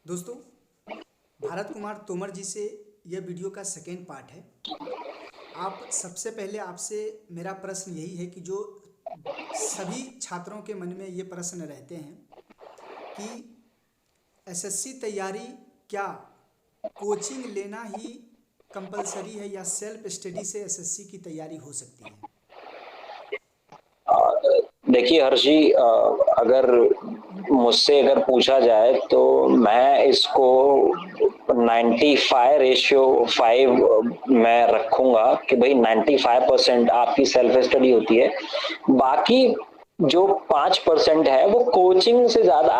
दोस्तों, भारत कुमार तोमर जी से यह वीडियो का सेकेंड पार्ट है। आप सबसे पहले आपसे मेरा प्रश्न यही है कि जो सभी छात्रों के मन में ये प्रश्न रहते हैं कि एसएससी तैयारी क्या कोचिंग लेना ही कंपलसरी है या सेल्फ स्टडी से एसएससी की तैयारी हो सकती है? देखिए हर्षी, अगर मुझसे अगर पूछा जाए तो मैं इसको 95 रेशियो 5 मैं रखूंगा कि भाई 95% आपकी सेल्फ स्टडी होती है। बाकी जो 5% है वो कोचिंग से ज्यादा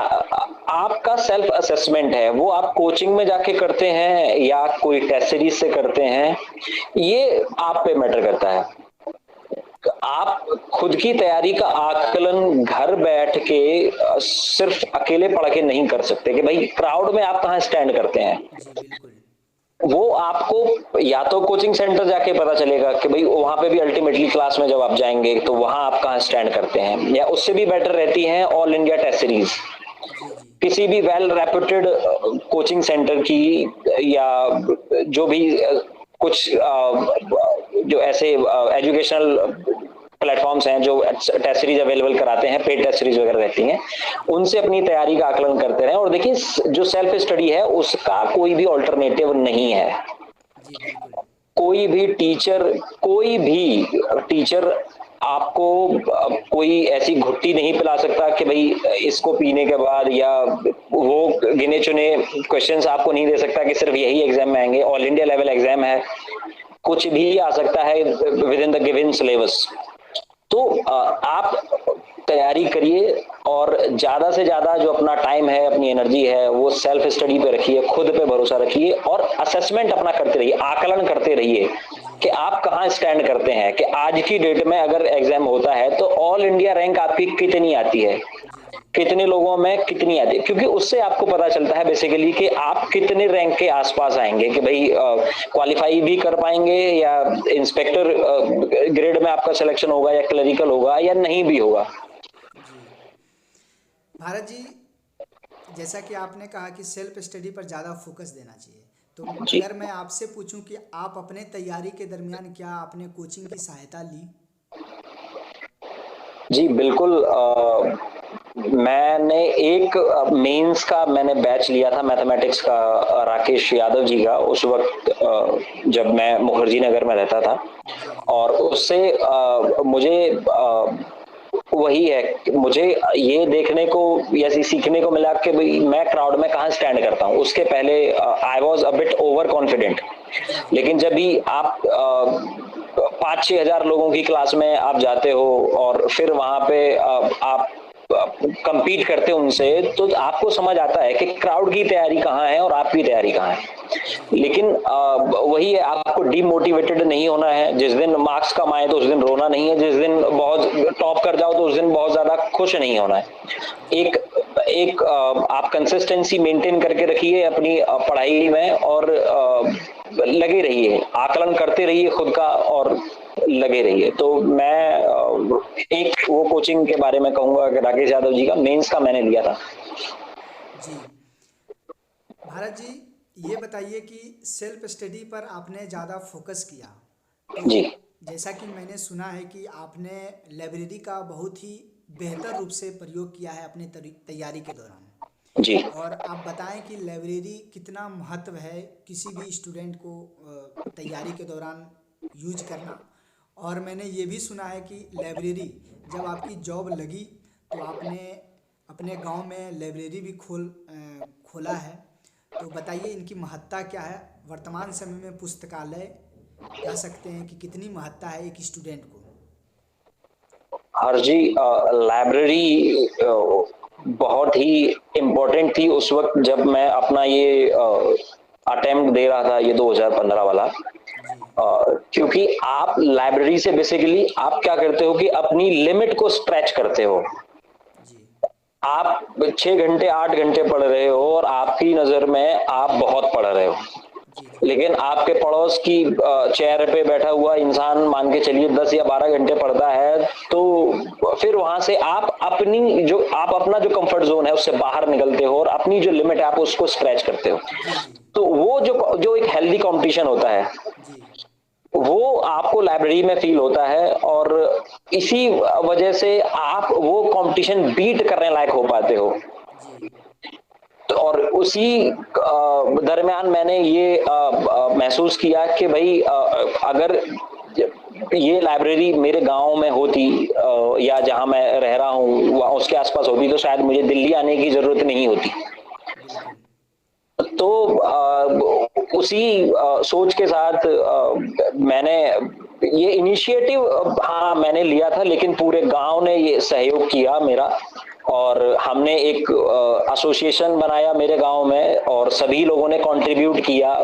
आपका सेल्फ असेसमेंट है। वो आप कोचिंग में जाके करते हैं या कोई टेस्ट सीरीज से करते हैं, ये आप पे मैटर करता है। आप खुद की तैयारी का आकलन घर बैठ के सिर्फ अकेले पढ़ के नहीं कर सकते कि भाई क्राउड में आप कहाँ स्टैंड करते हैं। जी बिल्कुल। वो आपको या तो कोचिंग सेंटर जाके पता चलेगा कि भाई वहां पे भी अल्टीमेटली क्लास में जब आप जाएंगे तो वहां आप कहाँ स्टैंड करते हैं, या उससे भी बेटर रहती है ऑल इंडिया टेस्ट सीरीज। जी जी। किसी भी वेल रेप्यूटेड कोचिंग सेंटर की, या जो भी कुछ जो ऐसे एजुकेशनल प्लेटफॉर्म्स हैं जो टेस्ट सीरीज अवेलेबल कराते हैं, पेड टेस्ट सीरीज वगैरह रहती हैं, उनसे अपनी तैयारी का आकलन करते रहें। और देखिए, जो सेल्फ स्टडी है उसका कोई भी ऑल्टरनेटिव नहीं है। जी बिल्कुल। कोई भी टीचर आपको कोई ऐसी घुट्टी नहीं पिला सकता कि भाई इसको पीने के बाद, या वो गिने चुने क्वेश्चंस आपको नहीं दे सकता कि सिर्फ यही एग्जाम में आएंगे। ऑल इंडिया लेवल एग्जाम है, कुछ भी आ सकता है with in the given syllabus. तो आप तैयारी करिए और ज्यादा से ज्यादा जो अपना टाइम है, अपनी एनर्जी है, वो सेल्फ स्टडी पे रखिए, खुद पे भरोसा रखिए और असेसमेंट अपना करते रहिए, आकलन करते रहिए जी कि आप कहाँ स्टैंड करते हैं। कि आज की डेट में अगर एग्जाम होता है तो ऑल इंडिया रैंक आपकी कितनी आती है, जी। जी कितने लोगों में कितनी आती है, क्योंकि उससे आपको पता चलता है बेसिकली कि आप कितने रैंक के आसपास आएंगे, कि भाई क्वालिफाई भी कर पाएंगे, या इंस्पेक्टर ग्रेड में आपका सिलेक्शन होगा, या क्लरिकल होगा, या नहीं भी होगा। जी। भारत जी, जैसा कि आपने कहा कि सेल्फ स्टडी पर ज़्यादा फोकस देना चाहिए, तो जी अगर मैं आपसे पूछूं कि आप अपने तैयारी के दरमियान क्या आपने कोचिंग की सहायता ली? जी बिल्कुल। मैंने एक मेंस का मैंने बैच लिया था मैथमेटिक्स का, राकेश यादव जी का, उस वक्त जब मैं मुखर्जी नगर में रहता था। जी जी। और उससे मुझे वही है कि मुझे ये देखने को या सीखने को मिला कि भाई मैं क्राउड में कहाँ स्टैंड करता हूँ। उसके पहले I was a bit over confident. जी जी। लेकिन जब भी आप 5-6 हजार लोगों की क्लास में आप जाते हो और फिर वहां पे आप कंपीट करते हो उनसे, तो आपको समझ आता है कि क्राउड की तैयारी कहाँ है और आपकी तैयारी कहाँ है। जी लेकिन वही है, आपको डिमोटिवेटेड नहीं होना है। जिस दिन मार्क्स कम आए तो उस दिन रोना नहीं है, जिस दिन बहुत टॉप कर जाओ तो उस दिन बहुत ज्यादा खुश नहीं होना है। जी। एक एक आप कंसिस्टेंसी मेंटेन करके रखिए अपनी पढ़ाई में, और लगे रहिए, आकलन करते रहिए खुद का, और लगे रहिए। तो मैं एक वो कोचिंग के बारे में कहूंगा कि राकेश यादव जी का मेंस का मैंने लिया था। जी। भारत जी, ये बताइए कि सेल्फ स्टडी पर आपने ज़्यादा फोकस किया, तो जी जैसा कि मैंने सुना है कि आपने लाइब्रेरी का बहुत ही बेहतर रूप से प्रयोग किया है अपने तैयारी के दौरान। जी। और आप बताएं कि लाइब्रेरी कितना महत्व है किसी भी स्टूडेंट को तैयारी के दौरान यूज करना। और मैंने ये भी सुना है कि लाइब्रेरी, जब आपकी जॉब लगी तो आपने अपने गांव में लाइब्रेरी भी खोला है, तो बताइए इनकी महत्ता क्या है? वर्तमान समय में पुस्तकालय कह सकते हैं कि कितनी महत्ता है एक स्टूडेंट को? हर जी, लाइब्रेरी बहुत ही इम्पोर्टेंट थी उस वक्त जब मैं अपना ये अटेम्प्ट दे रहा था, ये 2015 वाला। जी क्योंकि आप लाइब्रेरी से बेसिकली आप क्या करते हो कि अपनी लिमिट को स्ट्रेच करते हो। जी। आप 6 घंटे 8 घंटे पढ़ रहे हो और आपकी नजर में आप बहुत पढ़ रहे हो। जी जी। लेकिन आपके पड़ोस की चेयर पे बैठा हुआ इंसान मान के चलिए 10 या 12 घंटे पढ़ता है, तो फिर वहां से आप अपना जो कंफर्ट जोन है उससे बाहर निकलते हो और अपनी जो लिमिट है आप उसको स्क्रैच करते हो। जी जी। तो वो जो जो एक हेल्दी कंपटीशन होता है जी वो आपको लाइब्रेरी में फील होता है, और इसी वजह से आप वो कंपटीशन बीट करने लायक हो पाते हो। जी। तो और उसी दरमियान मैंने ये महसूस किया कि भाई अगर ये लाइब्रेरी मेरे गांव में होती या जहां मैं रह रहा हूँ उसके आसपास होती, तो शायद मुझे दिल्ली आने की जरूरत नहीं होती। बिल्कुल। तो उसी सोच के साथ मैंने ये इनिशिएटिव हाँ मैंने लिया था, लेकिन पूरे गांव ने ये सहयोग किया मेरा, और हमने एक एसोसिएशन बनाया मेरे गांव में और सभी लोगों ने कंट्रीब्यूट किया।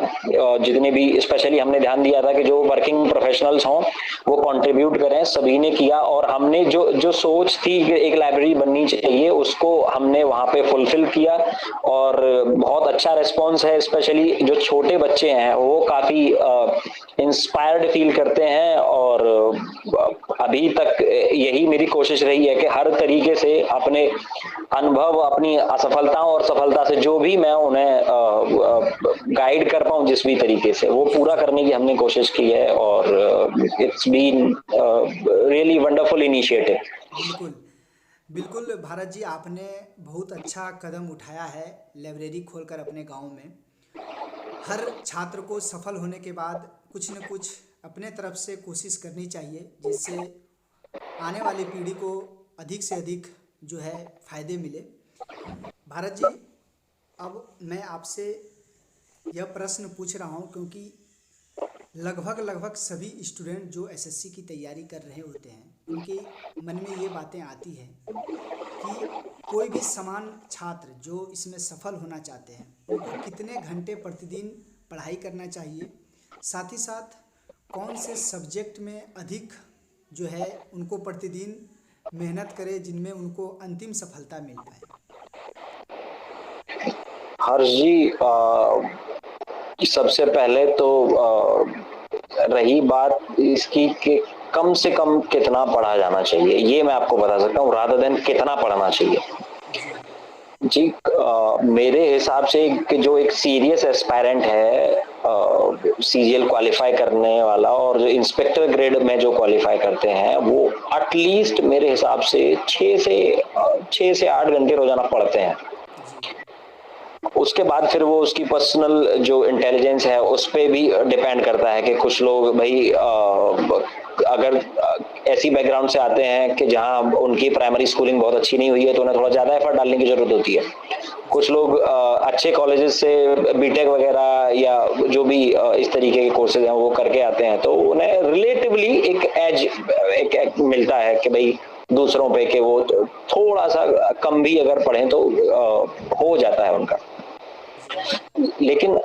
जितने भी, स्पेशली हमने ध्यान दिया था कि जो वर्किंग प्रोफेशनल्स हों वो कंट्रीब्यूट करें, सभी ने किया। और हमने जो जो सोच थी कि एक लाइब्रेरी बननी चाहिए उसको हमने वहां पे फुलफिल किया, और बहुत अच्छा रिस्पॉन्स है। स्पेशली जो छोटे बच्चे हैं वो काफी इंस्पायर्ड फील करते हैं, और अभी तक यही मेरी कोशिश रही है कि हर तरीके से अपने अनुभव, अपनी असफलताओं और सफलता से जो भी मैं उन्हें गाइड कर पाऊं जिस भी तरीके से, वो जी पूरा जी। करने की हमने कोशिश की है। और it's been really wonderful initiative. बिल्कुल। बिल्कुल भारत जी, आपने बहुत अच्छा कदम उठाया है लाइब्रेरी खोलकर अपने गांव में। हर छात्र को सफल होने के बाद कुछ न कुछ अपने तरफ से कोशिश करनी चाहिए, जिससे आने वाली पीढ़ी को अधिक से अधिक जो है फायदे मिले। भारत जी, अब मैं आपसे यह प्रश्न पूछ रहा हूँ क्योंकि लगभग लगभग सभी स्टूडेंट जो एसएससी की तैयारी कर रहे होते हैं उनके मन में ये बातें आती हैं कि कोई भी समान छात्र जो इसमें सफल होना चाहते हैं उनको कितने घंटे प्रतिदिन पढ़ाई करना चाहिए, साथ ही साथ कौन से सब्जेक्ट में अधिक जो है उनको प्रतिदिन मेहनत करे जिनमें उनको अंतिम सफलता मिल पाए। हर्ष जी, सबसे पहले तो रही बात इसकी कि कम से कम कितना पढ़ा जाना चाहिए, ये मैं आपको बता सकता हूँ रादर देन कितना पढ़ना चाहिए। जी जी, मेरे हिसाब से कि जो एक सीरियस एस्पायरेंट है सीजीएल क्वालिफाई करने वाला, और जो इंस्पेक्टर ग्रेड में जो क्वालिफाई करते हैं वो एटलीस्ट मेरे हिसाब से 6 से 8 घंटे रोजाना पढ़ते हैं। जी उसके बाद फिर वो उसकी पर्सनल जो इंटेलिजेंस है उस पे भी डिपेंड करता है कि कुछ लोग भाई अगर ऐसी बैकग्राउंड से आते हैं कि जहां उनकी प्राइमरी स्कूलिंग बहुत अच्छी नहीं हुई है तो उन्हें थोड़ा ज्यादा एफर्ट डालने की जरूरत होती है। जी कुछ लोग अच्छे कॉलेजेस से बीटेक वगैरह या जो भी इस तरीके के कोर्सेज हैं वो करके आते हैं, तो उन्हें रिलेटिवली एक एज एक मिलता है कि भाई दूसरों पे कि वो थोड़ा सा कम भी अगर पढ़ें तो हो जाता है उनका। जी लेकिन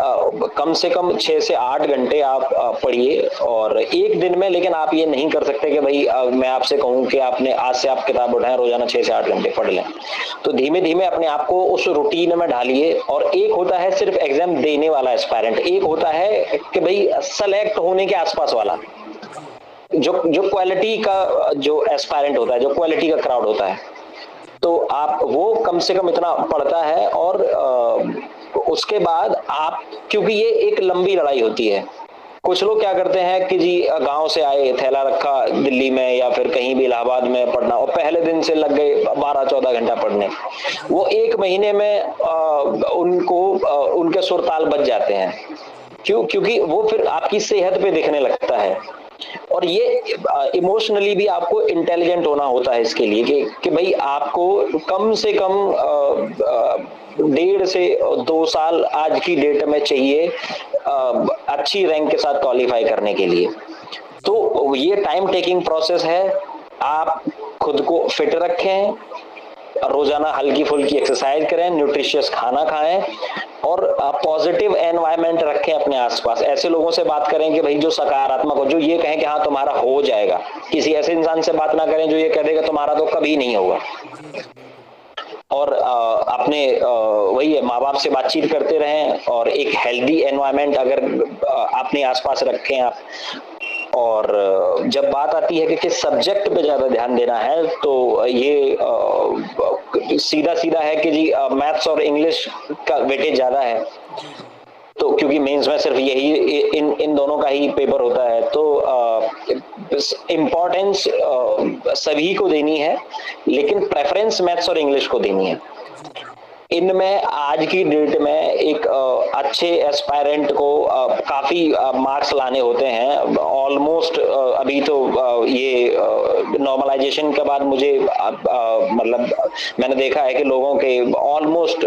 कम से कम 6 से 8 घंटे आप पढ़िए और एक दिन में। लेकिन आप ये नहीं कर सकते कि भाई मैं आपसे कहूं कि आपने आज से आप किताब उठाएं रोजाना 6 से 8 घंटे पढ़ लें। तो धीमे धीमे अपने आप को उस रूटीन में ढालिए। और एक होता है सिर्फ एग्जाम देने वाला एस्पायरेंट, एक होता है कि भाई सेलेक्ट होने के आसपास वाला, जी जो जो क्वालिटी का जो एस्पायरेंट होता है, जो क्वालिटी का क्राउड होता है। जी तो आप वो कम से कम इतना पड़ता है, और उसके बाद आप, क्योंकि ये एक लंबी लड़ाई होती है। कुछ लोग क्या करते हैं कि जी गांव से आए, थैला रखा दिल्ली में या फिर कहीं भी इलाहाबाद में पढ़ना, और पहले दिन से लग गए 12-14 घंटा पढ़ने। जी वो जी एक महीने में उनको उनके सुर ताल बज जाते हैं। जी क्योंकि वो फिर आपकी सेहत पे दिखने लगता है। और ये इमोशनली भी आपको इंटेलिजेंट होना होता है इसके लिए कि भाई आपको कम से कम 1.5 से 2 साल आज की डेट में चाहिए अच्छी रैंक के साथ क्वालिफाई करने के लिए। जी तो ये टाइम टेकिंग प्रोसेस है। आप खुद को फिट रखें, रोजाना हल्की फुल्की एक्सरसाइज करें, न्यूट्रिशियस खाना खाएं, और पॉजिटिव एनवायरनमेंट रखें अपने आसपास। ऐसे लोगों से बात करें कि भाई जो सकारात्मक हो, जो ये कहें कि हाँ तुम्हारा हो जाएगा। किसी ऐसे इंसान से बात ना करें जो ये कह देगा तुम्हारा तो कभी नहीं होगा। जी जी। बिल्कुल। और अपने वही है, माँ बाप से बातचीत करते रहें और एक हेल्दी एनवायरनमेंट अगर अपने आसपास रखें आप। और जब बात आती है कि किस सब्जेक्ट पे ज्यादा ध्यान देना है, तो ये सीधा सीधा है कि जी मैथ्स और इंग्लिश का वेटेज ज्यादा है। जी जी तो क्योंकि मेंस में सिर्फ यही इन इन दोनों का ही पेपर होता है, तो इम्पोर्टेंस सभी को देनी है, लेकिन प्रेफरेंस मैथ्स और इंग्लिश को देनी है। जी जी इनमें आज की डेट में एक अच्छे एस्पायरेंट को काफी मार्क्स लाने होते हैं ऑलमोस्ट। अभी तो ये नॉर्मलाइजेशन के बाद मुझे मतलब मैंने देखा है कि लोगों के ऑलमोस्ट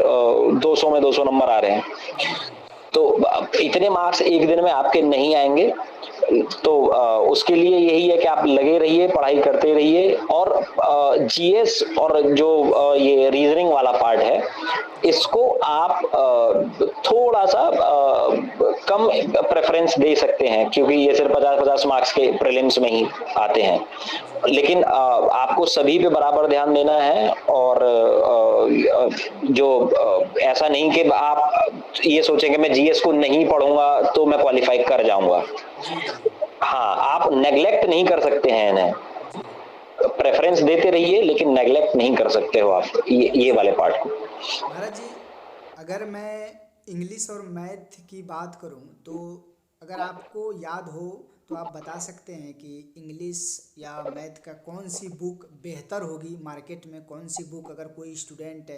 200 में 200 नंबर आ रहे हैं। जी जी तो इतने मार्क्स एक दिन में आपके नहीं आएंगे। तो उसके लिए यही है कि आप लगे रहिए, पढ़ाई करते रहिए, और जीएस और जो ये रीजनिंग वाला पार्ट है, जी इसको आप थोड़ा सा कम प्रेफरेंस दे सकते हैं, क्योंकि ये सिर्फ 50-50 मार्क्स के प्रीलिम्स में ही आते हैं। जी लेकिन आपको सभी पे बराबर ध्यान देना है। और जो ऐसा नहीं कि आप ये सोचेंगे मैं जीएस को नहीं पढ़ूंगा तो मैं क्वालिफाई कर जाऊंगा। जी जी हाँ, आप नेग्लेक्ट नहीं कर सकते हैं इन्हें, जी प्रेफरेंस देते रहिए, लेकिन नेग्लेक्ट नहीं कर सकते हो आप ये वाले पार्ट को। भारत जी, अगर मैं इंग्लिश और मैथ की बात करूं तो अगर आपको याद हो तो आप बता सकते हैं कि इंग्लिश या मैथ का कौन सी बुक बेहतर होगी मार्केट में, कौन सी बुक अगर कोई स्टूडेंट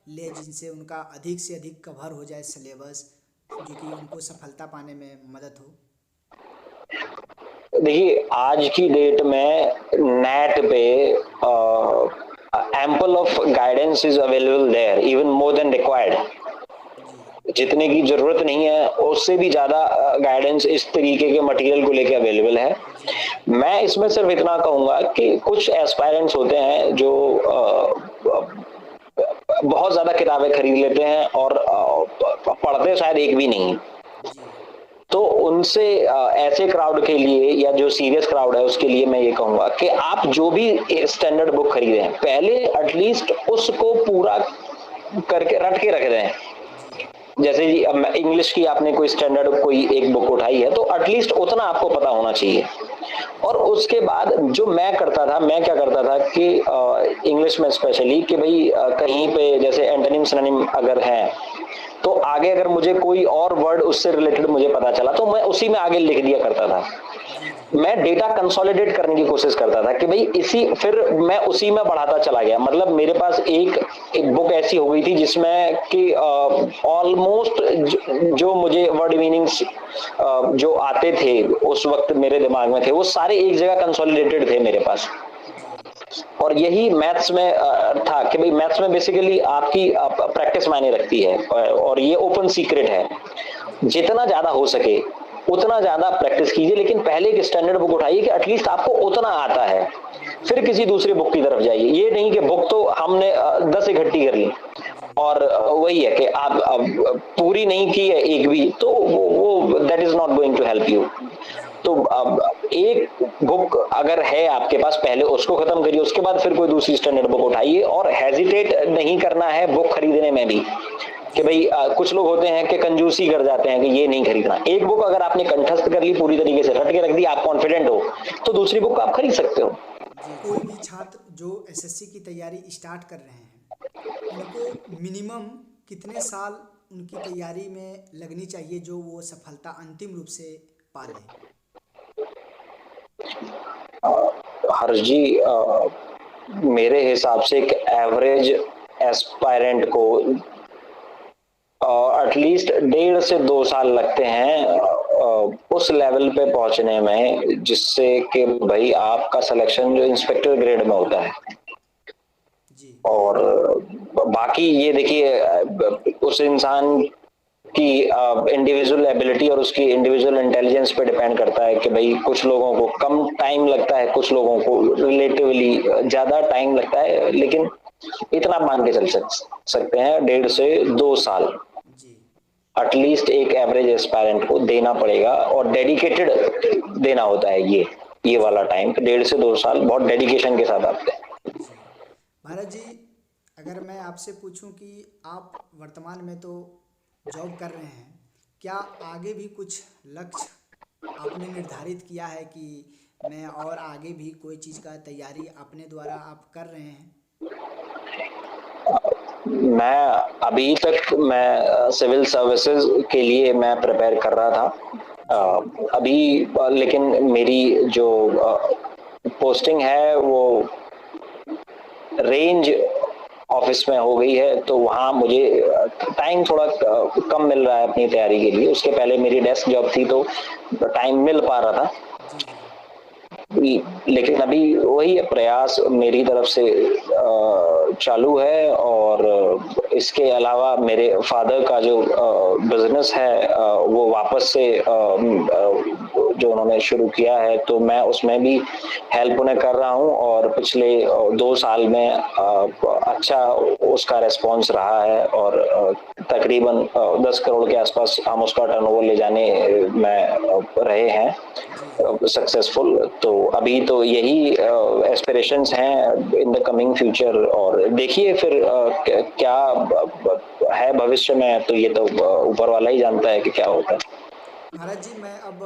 ले जिनसे उनका अधिक से अधिक कवर हो जाए सिलेबस, जो कि उनको सफलता पाने में मदद हो। देखिए, आज की डेट में नेट पे ample of guidance is available there, even more than required. जी जितने की जरूरत नहीं है उससे भी ज्यादा गाइडेंस इस तरीके के मटेरियल को लेके अवेलेबल है। जी मैं इसमें सिर्फ इतना कहूंगा कि कुछ एस्पायरेंट्स होते हैं जो बहुत ज्यादा किताबें खरीद लेते हैं और पढ़ते शायद एक भी नहीं। जी तो उनसे ऐसे क्राउड के लिए, या जो सीरियस क्राउड है उसके लिए मैं ये कहूंगा कि आप जो भी स्टैंडर्ड बुक खरीदें, पहले एटलीस्ट उसको पूरा करके रट के रख दें। जी जैसे जी अब इंग्लिश की आपने कोई स्टैंडर्ड कोई एक बुक उठाई है, तो एटलीस्ट उतना आपको पता होना चाहिए। और जी उसके बाद जो मैं करता था, मैं क्या करता था कि इंग्लिश में स्पेशली कि भाई कहीं पे जैसे एंटोनिम सिनोनिम अगर है, तो आगे अगर मुझे कोई और वर्ड उससे रिलेटेड मुझे पता चला तो मैं उसी में आगे लिख दिया करता था। जी जी मैं डेटा कंसोलिडेट करने की कोशिश करता था कि भाई इसी, फिर मैं उसी में बढ़ाता चला गया। मतलब मेरे पास एक बुक ऐसी हो गई थी जिसमें कि ऑलमोस्ट जो मुझे वर्ड मीनिंग्स जो आते थे उस वक्त मेरे दिमाग में थे, वो सारे एक जगह कंसोलिडेटेड थे मेरे पास। जी और यही मैथ्स में था कि भाई मैथ्स में बेसिकली आपकी प्रैक्टिस मायने रखती है, और ये ओपन सीक्रेट है। जी जितना ज्यादा हो सके उतना ज्यादा प्रैक्टिस कीजिए, लेकिन पहले एक स्टैंडर्ड बुक उठाइए कि एटलीस्ट आपको उतना आता है, बिल्कुल फिर किसी दूसरी बुक की तरफ जाइए। ये नहीं कि बुक तो हमने 10 इकट्ठी कर ली जी और वही है कि आप पूरी नहीं की है एक भी, तो वो that is not going to help you. जी तो अब एक बुक अगर है आपके पास, पहले उसको खत्म करिए, उसके बाद फिर कोई दूसरी स्टैंडर्ड बुक उठाइए। और हेजिटेट नहीं करना है बुक खरीदने में भी, कि जी भाई जी कुछ लोग होते हैं कि कंजूसी कर जाते हैं कि ये नहीं खरीदना। एक बुक अगर आपने कंठस्थ कर ली, पूरी तरीके से रट के रख दी, आप कॉन्फिडेंट हो, तो दूसरी बुक आप खरीद सकते हो। जी कोई भी छात्र जो एसएससी की तैयारी स्टार्ट कर रहे हैं उनको मिनिमम कितने साल उनकी तैयारी में लगनी चाहिए जो वो सफलता अंतिम रूप से पा लें। हर्ष जी, मेरे हिसाब से एक एवरेज एस्पायरेंट को एटलीस्ट 1.5 से 2 साल लगते हैं उस लेवल पे पहुंचने में, जिससे कि भाई आपका सिलेक्शन जो इंस्पेक्टर ग्रेड में होता है। जी और बाकी ये देखिए उस इंसान की इंडिविजुअल एबिलिटी और उसकी इंडिविजुअल इंटेलिजेंस पे डिपेंड करता है कि भाई कुछ लोगों को कम टाइम लगता है, कुछ लोगों को रिलेटिवली ज्यादा टाइम लगता है। लेकिन इतना मान के चल सकते हैं 1.5 से 2 साल जी एटलीस्ट एक एवरेज एस्पायरेंट को देना पड़ेगा, और डेडिकेटेड देना होता है ये जी वाला टाइम। 1.5 से 2 साल बहुत डेडिकेशन के साथ आते हैं। जी भारत जी, अगर मैं आपसे पूछूं कि आप वर्तमान में तो जॉब कर रहे हैं, क्या आगे भी कुछ लक्ष्य आपने निर्धारित किया है कि मैं और आगे भी कोई चीज़ का तैयारी अपने द्वारा आप कर रहे हैं? मैं अभी तक मैं सिविल सर्विसेज के लिए मैं प्रिपेयर कर रहा था। जी। अभी लेकिन मेरी जो पोस्टिंग है वो रेंज ऑफिस में हो गई है, तो वहाँ मुझे टाइम थोड़ा कम मिल रहा है अपनी तैयारी के लिए। उसके पहले मेरी डेस्क जॉब थी तो टाइम मिल पा रहा था। जी जी। लेकिन अभी वही है, प्रयास मेरी तरफ से चालू है। और इसके अलावा मेरे फादर का जो बिजनेस है वो वापस से जो उन्होंने शुरू किया है, तो मैं उसमें भी हेल्प उन्हें कर रहा हूँ। और पिछले 2 साल में अच्छा उसका रेस्पॉन्स रहा है, और तकरीबन 10 करोड़ के आसपास हम उसका टर्नओवर ले जाने में रहे हैं जी जी। सक्सेसफुल। तो अभी तो यही एस्पिरेशंस हैं इन द कमिंग फ्यूचर, और देखिए फिर क्या है भविष्य में, तो ये तो ऊपर वाला ही जानता है कि क्या होता है। महाराज जी, मैं अब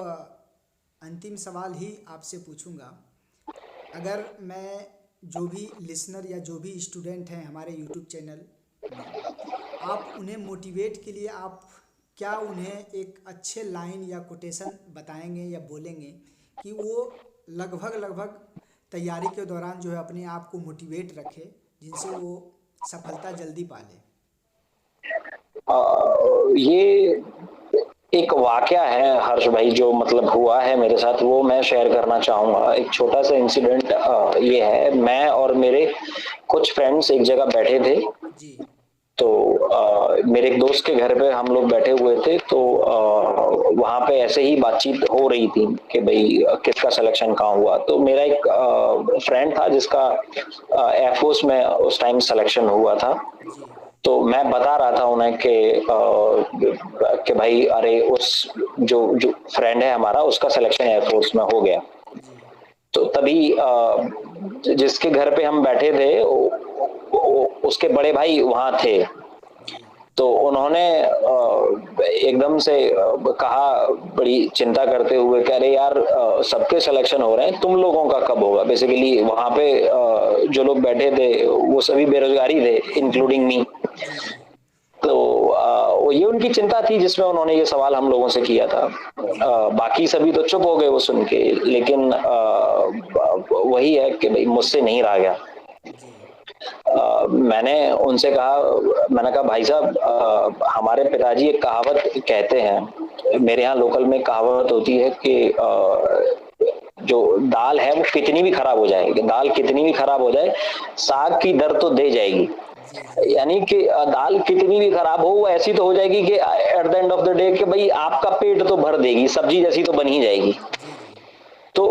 अंतिम सवाल ही आपसे पूछूंगा। अगर मैं जो भी लिसनर या जो भी स्टूडेंट हैं हमारे यूट्यूब चैनल में, आप उन्हें मोटिवेट के लिए आप क्या उन्हें एक अच्छे लाइन या कोटेशन बताएंगे या बोलेंगे कि वो लगभग लगभग तैयारी के दौरान जो है अपने आप को मोटिवेट रखे, जिनसे वो सफलता जल्दी पा ले? ये एक वाकया है हर्ष भाई, जो मतलब हुआ है मेरे साथ, वो मैं शेयर करना चाहूंगा। एक छोटा सा इंसिडेंट ये है, मैं और मेरे कुछ फ्रेंड्स एक जगह बैठे थे। जी तो मेरे एक दोस्त के घर पे हम लोग बैठे हुए थे, तो वहां पे ऐसे ही बातचीत हो रही थी कि भाई किसका सिलेक्शन कहाँ हुआ। तो मेरा एक फ्रेंड था जिसका एयरफोर्स में उस टाइम सिलेक्शन हुआ था। जी। तो मैं बता रहा था उन्हें कि भाई अरे उस जो जो फ्रेंड है हमारा, उसका सिलेक्शन एयरफोर्स में हो गया। जी तो तभी जिसके घर पे हम बैठे थे उसके बड़े भाई वहां थे। जी तो उन्होंने एकदम से कहा, बड़ी चिंता करते हुए, कह रहे यार सबके सिलेक्शन हो रहे हैं, तुम लोगों का कब होगा। बेसिकली वहां पे जो लोग बैठे थे वो सभी बेरोजगारी थे, इंक्लूडिंग मी। जी जी तो ये उनकी चिंता थी जिसमें उन्होंने ये सवाल हम लोगों से किया था। जी बाकी सभी तो चुप हो गए वो सुन के, लेकिन वही है कि भाई मुझसे नहीं रहा गया। जी मैंने उनसे कहा, मैंने कहा भाई साहब, हमारे पिताजी एक कहावत कहते हैं, मेरे यहाँ लोकल में कहावत होती है कि जो दाल है वो कितनी भी खराब हो जाए, दाल कितनी भी खराब हो जाए, साग की दर तो दे जाएगी। जी जी यानी कि दाल कितनी भी खराब हो वो ऐसी तो हो जाएगी कि eight the end of the day कि भाई आपका पेट तो भर देगी, सब्जी जैसी तो बन ही जाएगी। जी जी तो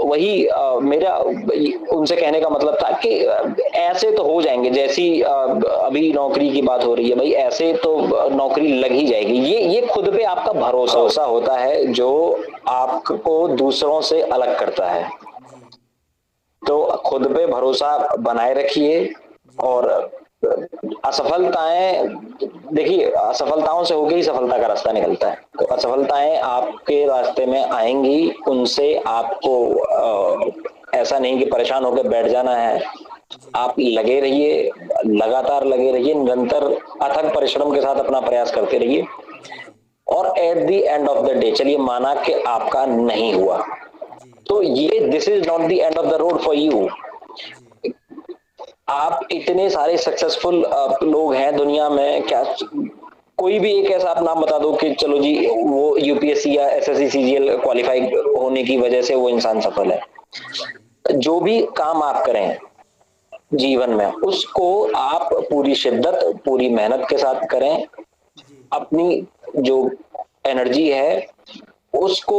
वही मेरा उनसे कहने का मतलब था कि ऐसे तो हो जाएंगे, जैसी अभी नौकरी की बात हो रही है भाई, ऐसे तो नौकरी लग ही जाएगी। ये खुद पे आपका भरोसा होता है जो आपको दूसरों से अलग करता है। जी तो खुद पे भरोसा बनाए रखिए। जी और असफलताएं, देखिए असफलताओं से होकर ही सफलता का रास्ता निकलता है। तो जी जी असफलताएं आपके रास्ते में आएंगी, उनसे आपको ऐसा नहीं कि परेशान होकर बैठ जाना है। जी आप लगे रहिए, लगातार लगे रहिए, निरंतर अथक परिश्रम के साथ अपना प्रयास करते रहिए। जी जी और at the end of the day, चलिए माना कि आपका नहीं हुआ, जी तो ये this is not the end of the road for you. जी आप इतने सारे सक्सेसफुल लोग हैं दुनिया में, क्या कोई भी एक ऐसा आप नाम बता दो कि चलो जी वो यूपीएससी या एसएससी सीजीएल क्वालिफाई होने की वजह से वो इंसान सफल है। जी जी जो भी काम आप करें जीवन में, उसको आप पूरी शिद्दत, पूरी मेहनत के साथ करें। जी अपनी जो एनर्जी है उसको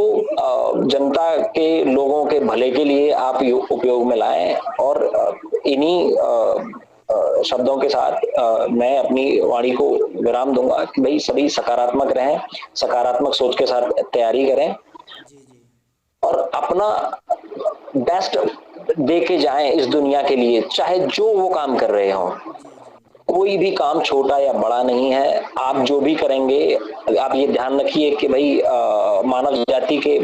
जनता के, लोगों के भले के लिए आप उपयोग में लाएं। और इन्हीं शब्दों के साथ मैं अपनी वाणी को विराम दूंगा कि भाई सभी सकारात्मक रहें, सकारात्मक सोच के साथ तैयारी करें, जी जी और अपना बेस्ट दे के जाएं इस दुनिया के लिए, चाहे जो वो काम कर रहे हो। जी जी जी। कोई भी काम छोटा या बड़ा नहीं है। आप जो भी करेंगे, आप ये ध्यान रखिए कि भाई मानव जाति के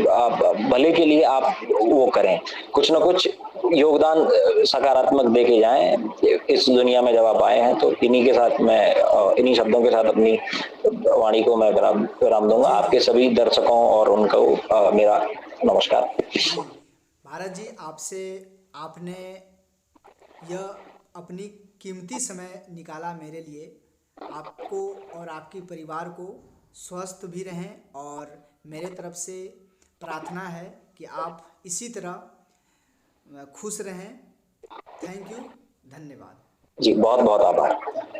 भले के लिए आप वो करें, कुछ ना कुछ योगदान सकारात्मक दे के जाएं इस दुनिया में। जब आप आए हैं तो इन्हीं के साथ मैं इन्हीं शब्दों के साथ अपनी वाणी को मैं विराम दूंगा। जी आपके जी सभी दर्शकों और उनको मेरा नमस्कार। जी। भारत जी, आपसे आपने यह अपनी कीमती समय निकाला मेरे लिए। आपको और आपके परिवार को स्वस्थ भी रहें, और मेरे तरफ से प्रार्थना है कि आप इसी तरह खुश रहें। Thank you. धन्यवाद। जी बहुत बहुत आभार। थैंक